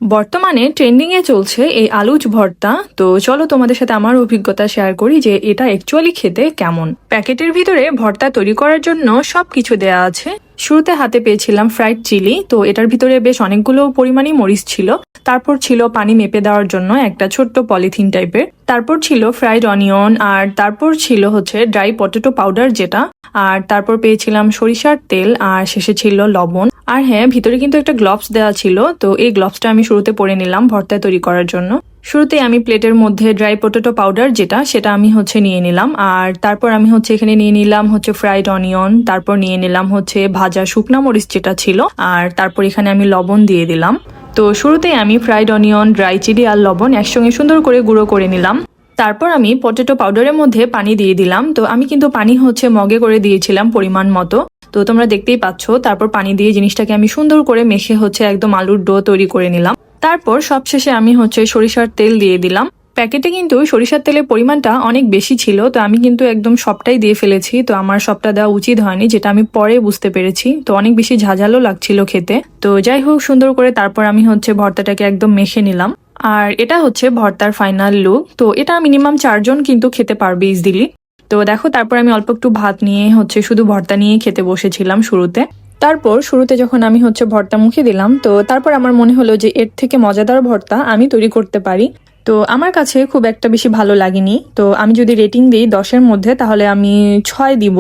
বর্তমানে ট্রেন্ডিং এ চলছে এই আলুচ ভর্তা। তো চলো তোমাদের সাথে আমার অভিজ্ঞতা শেয়ার করি যে এটা অ্যাকচুয়ালি খেতে কেমন। প্যাকেটের ভিতরে ভর্তা তৈরি করার জন্য সবকিছু দেয়া আছে। শুরুতে হাতে পেয়েছিলাম ফ্রাইড চিলি, তো এটার ভিতরে বেশ অনেকগুলো পরিমাণই মরিচ ছিল। তারপর ছিল পানি মেপে দেওয়ার জন্য একটা ছোট্ট পলিথিন টাইপের। তারপর ছিল ফ্রাইড অনিয়ন, আর তারপর ছিল হচ্ছে ড্রাই পটেটো পাউডার যেটা, আর তারপর পেয়েছিলাম সরিষার তেল, আর শেষে ছিল লবণ। আর হ্যাঁ, ভিতরে কিন্তু একটা গ্লাভস দেওয়া ছিল, তো এই গ্লাভসটা আমি শুরুতে পরে নিলাম ভর্তা তৈরি করার জন্য। শুরুতে আমি প্লেটের মধ্যে ড্রাই পটেটো পাউডার যেটা সেটা আমি হচ্ছে নিয়ে নিলাম, আর তারপর আমি হচ্ছে এখানে নিয়ে নিলাম হচ্ছে ফ্রাইড অনিয়ন, তারপর নিয়ে নিলাম হচ্ছে ভাজা শুকনা মরিচ যেটা ছিল, আর তারপর এখানে আমি লবণ দিয়ে দিলাম। তো শুরুতেই আমি ফ্রাইড অনিয়ন, ড্রাই চিলি আর লবণ একসঙ্গে সুন্দর করে গুঁড়ো করে নিলাম। তারপর আমি পটেটো পাউডারের মধ্যে পানি দিয়ে দিলাম। তো আমি কিন্তু পানি হচ্ছে মগে করে দিয়েছিলাম পরিমাণ মতো, তো তোমরা দেখতেই পাচ্ছ। তারপর পানি দিয়ে জিনিসটাকে আমি সুন্দর করে মেখে হচ্ছে একদম আলুর ডো তৈরি করে নিলাম। তারপর সবশেষে আমি হচ্ছে সরিষার তেল দিয়ে দিলাম। প্যাকেটে কিন্তু সরিষার তেলের পরিমাণটা অনেক বেশি ছিল, তো আমি কিন্তু একদম সবটাই দিয়ে ফেলেছি। তো আমার সবটা দেওয়া উচিত হয়নি, যেটা আমি পরে বুঝতে পেরেছি। তো অনেক বেশি ঝাঁঝালো লাগছিল খেতে। তো যাই হোক, সুন্দর করে তারপর আমি হচ্ছে ভর্তাটাকে একদম মেখে নিলাম। আর এটা হচ্ছে ভর্তার ফাইনাল লুক। তো এটা মিনিমাম 4 জন কিন্তু খেতে পারবে ইজিলি। তো দেখো, তারপর আমি অল্প একটু ভাত নিয়ে হচ্ছে শুধু ভর্তা নিয়ে খেতে বসেছিলাম শুরুতে। তারপর শুরুতে যখন আমি হচ্ছে ভর্তা মুখে দিলাম, তো তারপর আমার মনে হলো যে এর থেকে মজাদার ভর্তা আমি তৈরি করতে পারি। তো আমার কাছে খুব একটা বেশি ভালো লাগেনি। তো আমি যদি রেটিং দিই 10-এর মধ্যে, তাহলে আমি 6 দিব।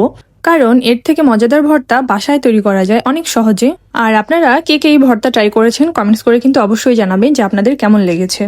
কারণ এর থেকে মজাদার ভর্তা বাসায় তৈরি করা যায় অনেক সহজে। আর আপনারা কে কে এই ভর্তা ট্রাই করেছেন কমেন্টস করে কিন্তু অবশ্যই জানাবেন যে আপনাদের কেমন লেগেছে।